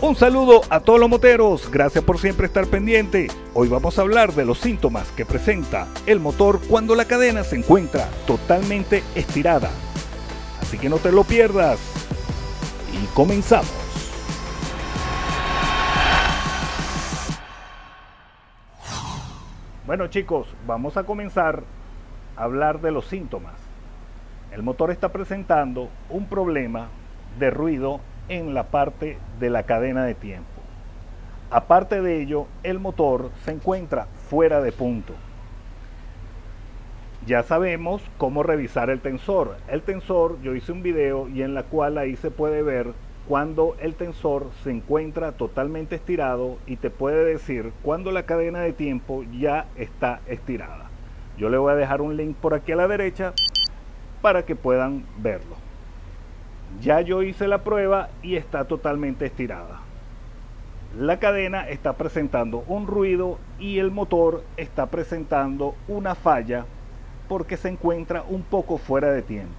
Un saludo a todos los moteros, gracias por siempre estar pendiente. Hoy vamos a hablar de los síntomas que presenta el motor cuando la cadena se encuentra totalmente estirada. Así que no te lo pierdas. Y comenzamos. Bueno chicos, vamos a comenzar a hablar de los síntomas. El motor está presentando un problema de ruido en la parte de la cadena de tiempo. Aparte de ello, el motor se encuentra fuera de punto. Ya sabemos cómo revisar el tensor. El tensor, yo hice un video y en la cual ahí se puede ver cuando el tensor se encuentra totalmente estirado y te puede decir cuando la cadena de tiempo ya está estirada. Yo le voy a dejar un link por aquí a la derecha para que puedan verlo. Ya yo hice la prueba y está totalmente estirada. La cadena está presentando un ruido y el motor está presentando una falla porque se encuentra un poco fuera de tiempo.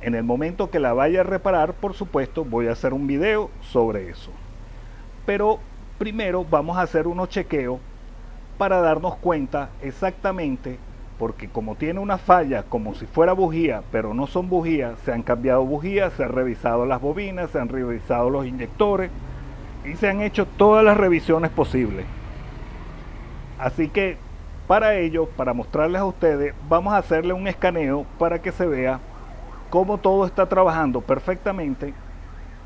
En el momento que la vaya a reparar, por supuesto, voy a hacer un video sobre eso. Pero primero vamos a hacer unos chequeos para darnos cuenta exactamente, porque como tiene una falla como si fuera bujía, pero no son bujías, se han cambiado bujías, se han revisado las bobinas, se han revisado los inyectores y se han hecho todas las revisiones posibles. Así que para ello, para mostrarles a ustedes, vamos a hacerle un escaneo para que se vea cómo todo está trabajando perfectamente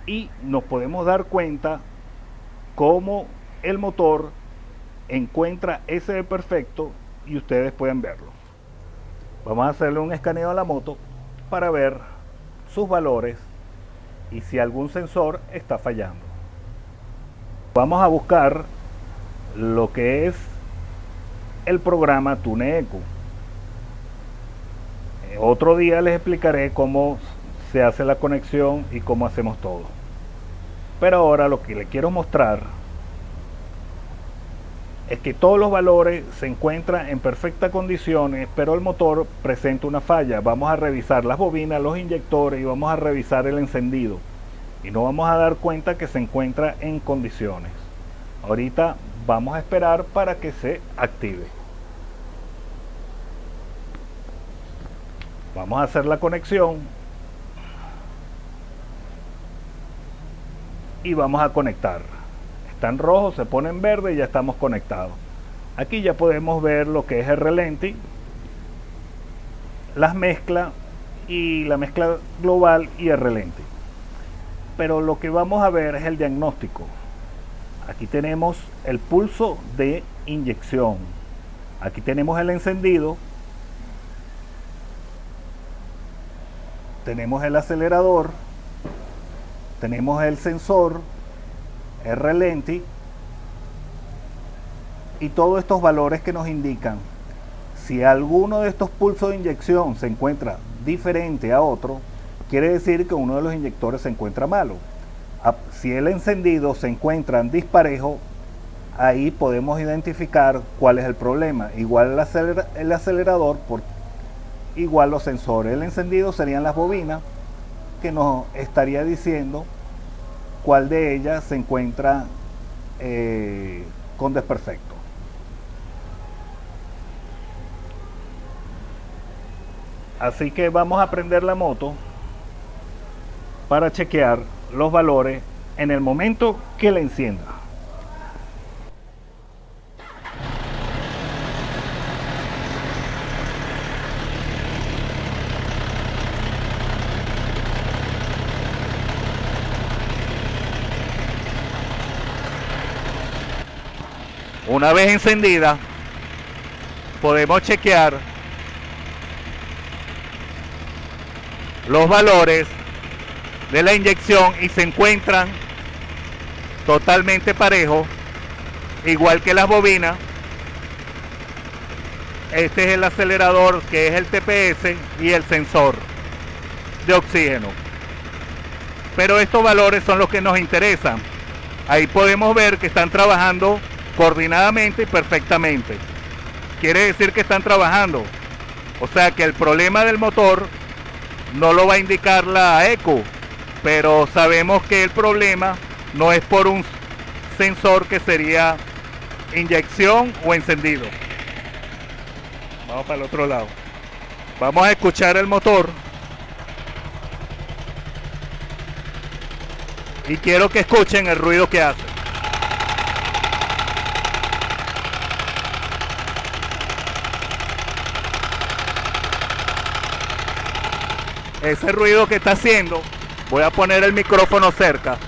y nos podemos dar cuenta cómo el motor encuentra ese perfecto y ustedes pueden verlo. Vamos a hacerle un escaneo a la moto para ver sus valores y si algún sensor está fallando. Vamos a buscar lo que es el programa TuneEco. Otro día les explicaré cómo se hace la conexión y cómo hacemos todo. Pero ahora lo que les quiero mostrar es que todos los valores se encuentran en perfectas condiciones, pero el motor presenta una falla. Vamos a revisar las bobinas, los inyectores y vamos a revisar el encendido. Y nos vamos a dar cuenta que se encuentra en condiciones. Ahorita vamos a esperar para que se active. Vamos a hacer la conexión. Y vamos a conectar. Está en rojo, se pone en verde y ya estamos conectados. Aquí ya podemos ver lo que es el relenti, las mezclas y la mezcla global y el relenti. Pero lo que vamos a ver es el diagnóstico. Aquí tenemos el pulso de inyección. Aquí tenemos el encendido. Tenemos el acelerador. Tenemos el sensor. El relenti y todos estos valores que nos indican si alguno de estos pulsos de inyección se encuentra diferente a otro, quiere decir que uno de los inyectores se encuentra malo. Si el encendido se encuentra disparejo, ahí podemos identificar cuál es el problema. Igual el acelerador, igual los sensores. El encendido serían las bobinas, que nos estaría diciendo cuál de ellas se encuentra con desperfecto. Así que vamos a prender la moto para chequear los valores en el momento que la encienda. Una vez encendida, podemos chequear los valores de la inyección y se encuentran totalmente parejos, igual que las bobinas. Este es el acelerador, que es el TPS, y el sensor de oxígeno. Pero estos valores son los que nos interesan. Ahí podemos ver que están trabajando coordinadamente y perfectamente. Quiere decir que están trabajando. O sea que el problema del motor no lo va a indicar la eco, pero sabemos que el problema no es por un sensor que sería inyección o encendido. Vamos para el otro lado. Vamos a escuchar el motor. Y quiero que escuchen el ruido que hace. Ese ruido que está haciendo, voy a poner el micrófono cerca.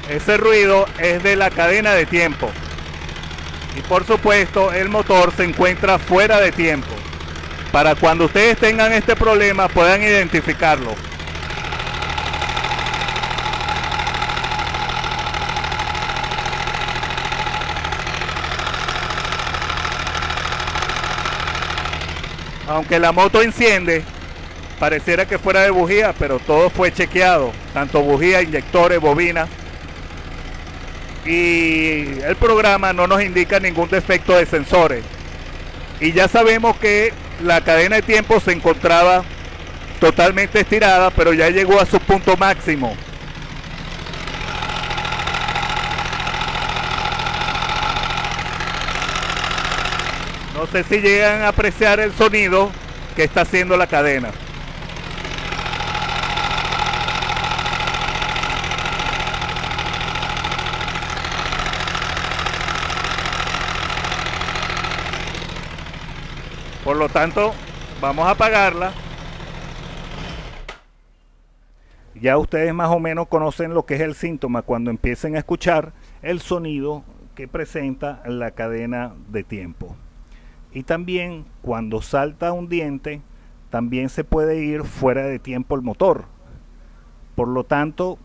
Ese ruido es de la cadena de tiempo. Y por supuesto, el motor se encuentra fuera de tiempo. Para cuando ustedes tengan este problema, puedan identificarlo. Aunque la moto enciende, pareciera que fuera de bujía, pero todo fue chequeado, tanto bujía, inyectores, bobina. Y el programa no nos indica ningún defecto de sensores. Y ya sabemos que la cadena de tiempo se encontraba totalmente estirada, pero ya llegó a su punto máximo. No sé si llegan a apreciar el sonido que está haciendo la cadena. Por lo tanto, vamos a apagarla. Ya ustedes más o menos conocen lo que es el síntoma cuando empiecen a escuchar el sonido que presenta la cadena de tiempo. Y también cuando salta un diente, también se puede ir fuera de tiempo el motor. Por lo tanto,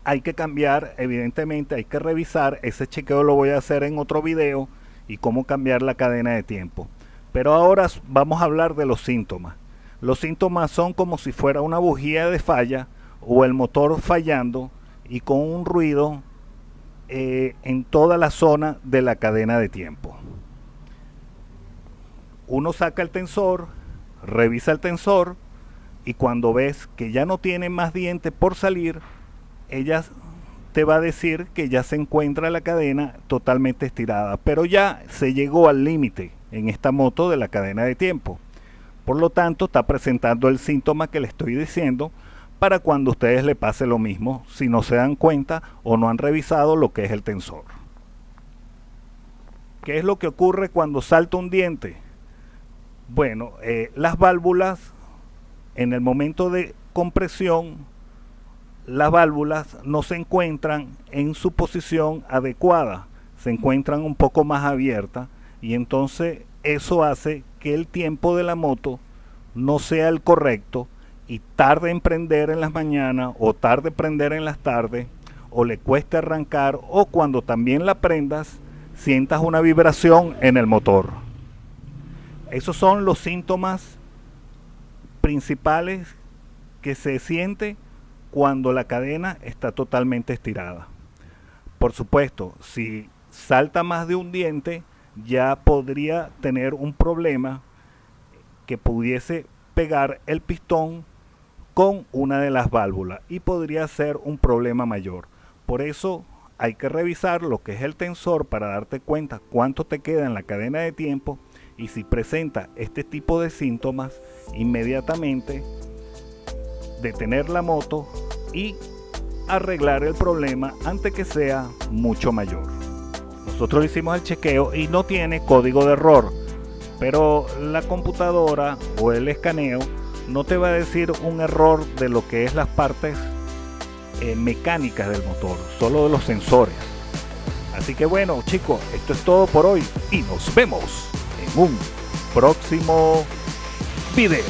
hay que cambiar, evidentemente hay que revisar. Ese chequeo lo voy a hacer en otro video y cómo cambiar la cadena de tiempo. Pero ahora vamos a hablar de los síntomas. Los síntomas son como si fuera una bujía de falla o el motor fallando y con un ruido en toda la zona de la cadena de tiempo. Uno saca el tensor, revisa el tensor y cuando ves que ya no tiene más dientes por salir, ella te va a decir que ya se encuentra la cadena totalmente estirada, pero ya se llegó al límite en esta moto de la cadena de tiempo. Por lo tanto, está presentando el síntoma que le estoy diciendo para cuando a ustedes le pase lo mismo, si no se dan cuenta o no han revisado lo que es el tensor. ¿Qué es lo que ocurre cuando salta un diente? Bueno, las válvulas, en el momento de compresión, las válvulas no se encuentran en su posición adecuada, se encuentran un poco más abiertas y entonces eso hace que el tiempo de la moto no sea el correcto y tarde en prender en las mañanas o tarde en prender en las tardes o le cueste arrancar o cuando también la prendas sientas una vibración en el motor. Esos son los síntomas principales que se siente cuando la cadena está totalmente estirada. Por supuesto, si salta más de un diente, ya podría tener un problema que pudiese pegar el pistón con una de las válvulas y podría ser un problema mayor. Por eso hay que revisar lo que es el tensor para darte cuenta cuánto te queda en la cadena de tiempo y si presenta este tipo de síntomas, inmediatamente detener la moto y arreglar el problema antes que sea mucho mayor. Nosotros hicimos el chequeo y no tiene código de error, pero la computadora o el escaneo no te va a decir un error de lo que es las partes mecánicas del motor, solo de los sensores. Así que bueno, chicos, esto es todo por hoy y nos vemos en un próximo video.